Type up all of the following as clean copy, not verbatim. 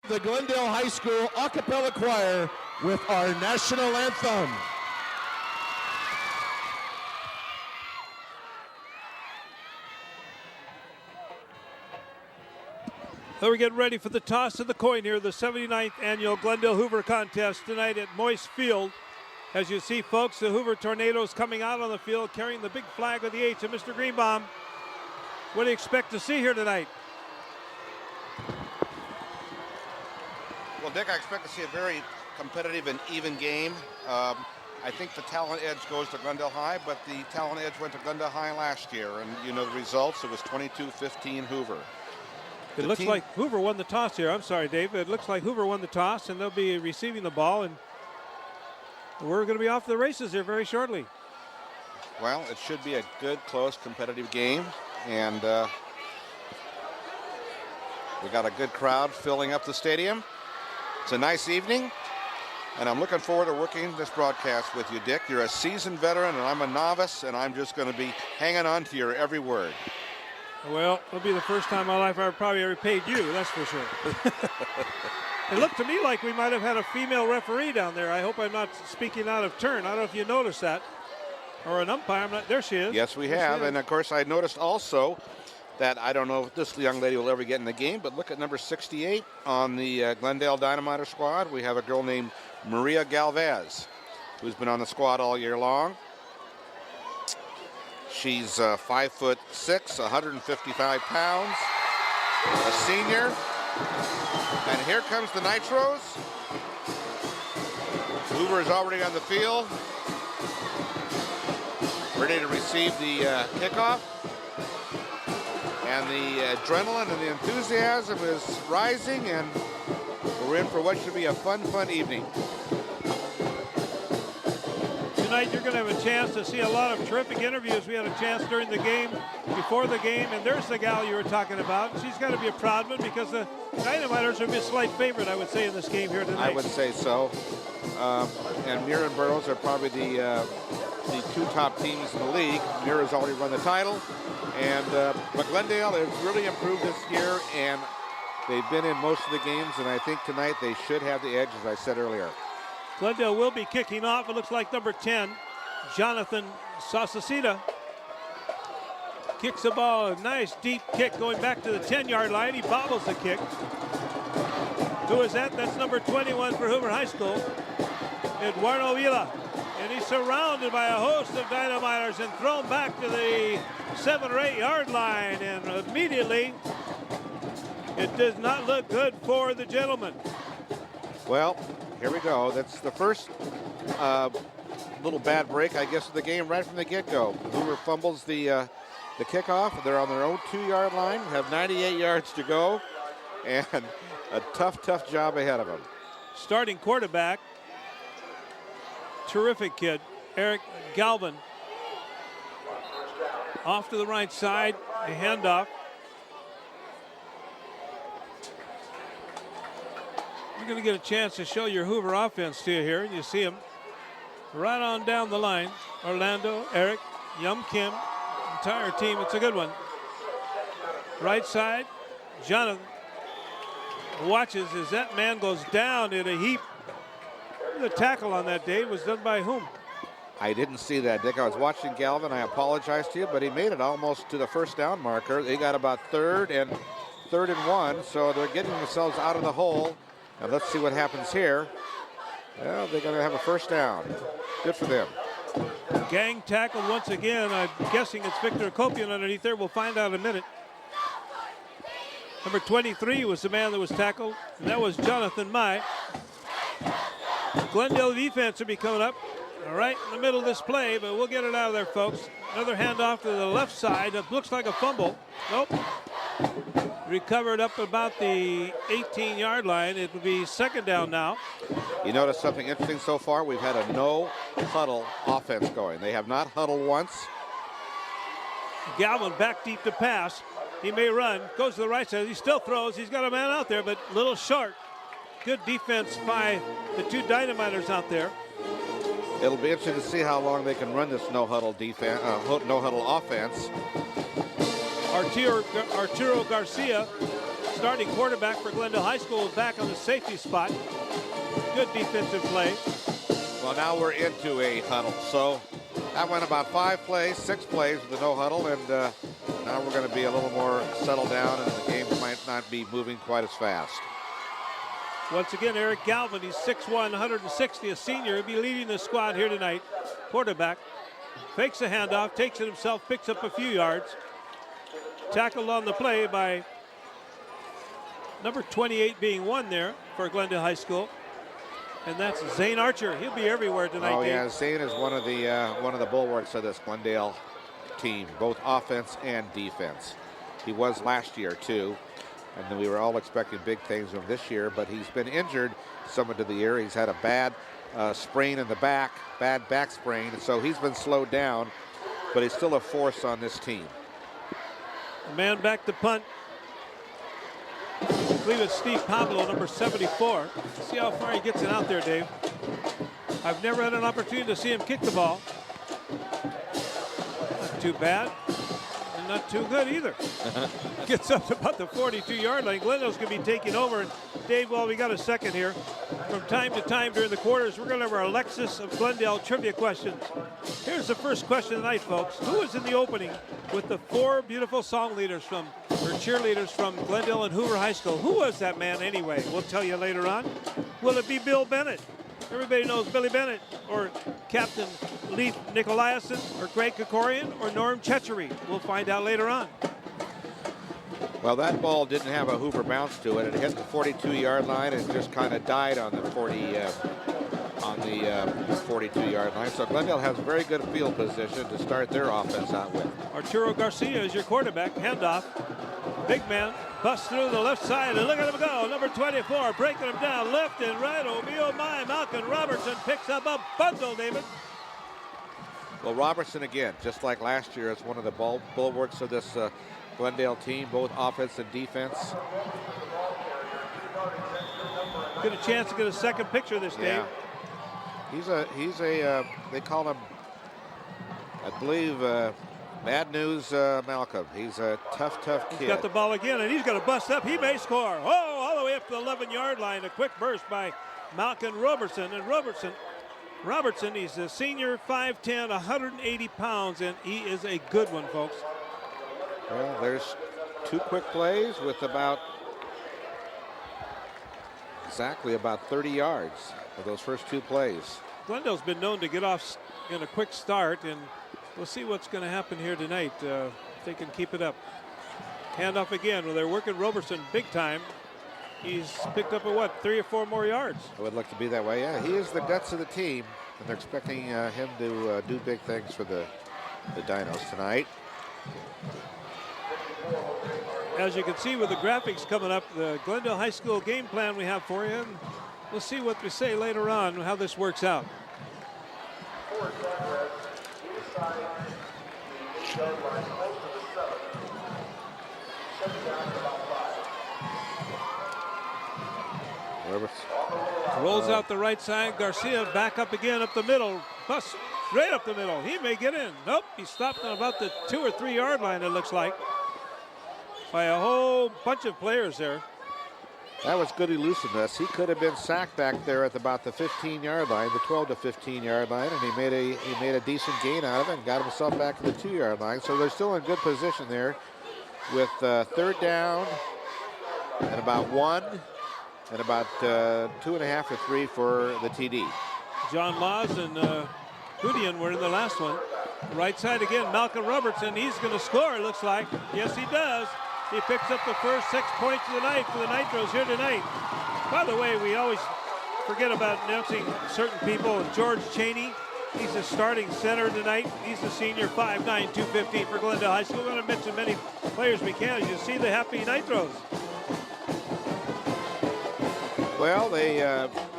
The Glendale High School a cappella choir with our national anthem. So we're getting ready for the toss of the coin here, the 79th annual Glendale Hoover contest tonight at Moist Field. As you see, folks, the Hoover Tornadoes coming out on the field carrying the big flag of the H. And Mr. Greenbaum, what do you expect to see here tonight? Well, Dick, I expect to see a very competitive and even game. I think the talent edge goes to Glendale High, but the talent edge went to Glendale High last year. And you know the results, it was 22-15 Hoover. It looks like Hoover won the toss here. I'm sorry, Dave. It looks like Hoover won the toss, and they'll be receiving the ball. And we're going to be off to the races here very shortly. Well, it should be a good, close, competitive game. And we got a good crowd filling up the stadium. It's a nice evening, and I'm looking forward to working this broadcast with you, Dick. You're a seasoned veteran, and I'm a novice, and I'm just going to be hanging on to your every word. Well, it'll be the first time in my life I've probably ever paid you, that's for sure. It looked to me like we might have had a female referee down there. I hope I'm not speaking out of turn. I don't know if you noticed that. Or an umpire. I'm not, there she is. Yes, we have. And, of course, I noticed also that I don't know if this young lady will ever get in the game, but look at number 68 on the Glendale Dynamiter squad. We have a girl named Maria Galvez, who's been on the squad all year long. She's 5'6", 155 pounds, a senior. And here comes the Nitros. Hoover is already on the field, ready to receive the kickoff. And the adrenaline and the enthusiasm is rising, and we're in for what should be a fun evening. Tonight you're going to have a chance to see a lot of terrific interviews. We had a chance during the game, before the game, and there's the gal you were talking about. She's got to be a proud one because the Dynamiters are a slight favorite, I would say, in this game here tonight. I would say so. And Mirror and Burroughs are probably the two top teams in the league. Mirror's already run the title, and but Glendale has really improved this year, and they've been in most of the games, and I think tonight they should have the edge, as I said earlier. Glendale will be kicking off. It looks like number 10, Jonathan Sasacita, kicks the ball. A nice deep kick going back to the 10-yard line. He bobbles the kick. Who is that? That's number 21 for Hoover High School, Eduardo Vila. And he's surrounded by a host of dynamiters and thrown back to the 7 or 8 yard line. And immediately, it does not look good for the gentleman. Well, here we go. That's the first little bad break, I guess, of the game right from the get-go. Hoover fumbles the kickoff. They're on their own 2-yard line, have 98 yards to go, and a tough job ahead of them. Starting quarterback, terrific kid, Eric Galvin. Off to the right side, a handoff. You're going to get a chance to show your Hoover offense to you here. And you see them right on down the line. Orlando, Eric, Yum Kim, entire team. It's a good one. Right side, Jonathan watches as that man goes down in a heap. The tackle on that day was done by whom? I didn't see that, Dick. I was watching Galvin. I apologize to you, but he made it almost to the first down marker. They got about third and 1, so they're getting themselves out of the hole. And let's see what happens here. Well, they're going to have a first down. Good for them. Gang tackle once again. I'm guessing it's Victor Kopian underneath there. We'll find out in a minute. Number 23 was the man that was tackled, and that was Jonathan Mai. Glendale defense will be coming up right in the middle of this play, but we'll get it out of there, folks. Another handoff to the left side. It looks like a fumble. Nope. Recovered up about the 18-yard line. It will be second down now. You notice something interesting so far? We've had a no-huddle offense going. They have not huddled once. Galvin back deep to pass. He may run. Goes to the right side. He still throws. He's got a man out there, but a little short. Good defense by the two dynamiters out there. It'll be interesting to see how long they can run this no-huddle defense, no-huddle offense. Arturo Garcia starting quarterback for Glendale High School, is back on the safety spot. Good defensive play. Well, now we're into a huddle. So that went about 6 plays with the no huddle, and now we're going to be a little more settled down, and the game might not be moving quite as fast. Once again, Eric Galvin, he's 6'1", 160, a senior. He'll be leading the squad here tonight. Quarterback. Fakes a handoff, takes it himself, picks up a few yards. Tackled on the play by number 28 being one there for Glendale High School. And that's Zane Archer. He'll be everywhere tonight. Oh, Dave. yeah, Zane is one of the bulwarks of this Glendale team, both offense and defense. He was last year, too. And then we were all expecting big things from this year, but he's been injured somewhat of the year. He's had a bad sprain in the back, bad back sprain, and so he's been slowed down, but he's still a force on this team. A man back to punt. I believe it's Steve Pablo, number 74. See how far he gets it out there, Dave. I've never had an opportunity to see him kick the ball. Not too bad. Not too good either. Gets up to about the 42-yard line. Glendale's going to be taking over. And Dave, well, we got a second here. From time to time during the quarters, we're going to have our Alexis of Glendale trivia questions. Here's the first question tonight, folks. Who was in the opening with the 4 beautiful song leaders cheerleaders from Glendale and Hoover High School? Who was that man anyway? We'll tell you later on. Will it be Bill Bennett? Everybody knows Billy Bennett, or Captain Leif Nicolaisen, or Greg Kokorian, or Norm Chechery. We'll find out later on. Well, that ball didn't have a Hoover bounce to it. It hit the 42-yard line and just kind of died on the 42-yard line. So Glendale has very good field position to start their offense out with. Arturo Garcia is your quarterback. Handoff. Big man busts through the left side, and look at him go. Number 24 breaking him down left and right. Oh, me, oh, my. Malcolm Robertson picks up a bundle, David. Well, Robertson, again, just like last year, is one of the bulwarks of this Glendale team, both offense and defense. Get a chance to get a second picture of this, Dave. He's a they call him, I believe, Bad News Malcolm. He's a tough kid. He's got the ball again, and he's going to bust up. He may score. Oh, all the way up to the 11-yard line. A quick burst by Malcolm Robertson. And Robertson, he's a senior, 5'10", 180 pounds, and he is a good one, folks. Well, there's 2 quick plays with exactly about 30 yards of those first 2 plays. Glendale's been known to get off in a quick start, and we'll see what's going to happen here tonight if they can keep it up. Handoff again. Well, they're working Robertson big time. He's picked up 3 or 4 more yards. It would look to be that way. Yeah, he is the guts of the team, and they're expecting him to do big things for the Dinos tonight. As you can see with the graphics coming up, the Glendale High School game plan we have for you. And we'll see what we say later on, how this works out. Rolls out the right side. Garcia back up again up the middle. Bust straight up the middle. He may get in. Nope, he stopped on about the 2 or 3 yard line, it looks like, by a whole bunch of players there. That was good elusiveness. He could have been sacked back there at about the 15-yard line, the 12 to 15-yard line, and he made a decent gain out of it and got himself back to the 2-yard line. So they're still in good position there with 3rd down and about 1 and about 2.5 or 3 for the TD. John Laws and Hudian were in the last one. Right side again, Malcolm Robertson. He's going to score, it looks like. Yes, he does. He picks up the first 6 points of the night for the Nitros here tonight. By the way, we always forget about announcing certain people. George Cheney, he's the starting center tonight. He's the senior, 5'9", 215 for Glendale High School. We're going to mention many players we can. As you see the happy Nitros. Well, they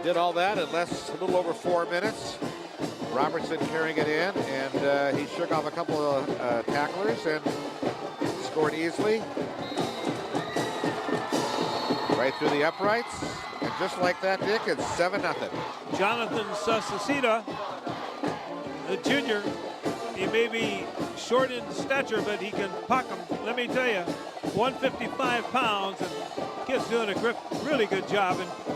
did all that in a little over 4 minutes. Robertson carrying it in, and he shook off a couple of tacklers and scored easily. Right through the uprights, and just like that, Dick, it's 7-0. Jonathan Susacita, the junior, he may be short in stature, but he can puck them. Let me tell you, 155 pounds, and kid's doing a really good job. And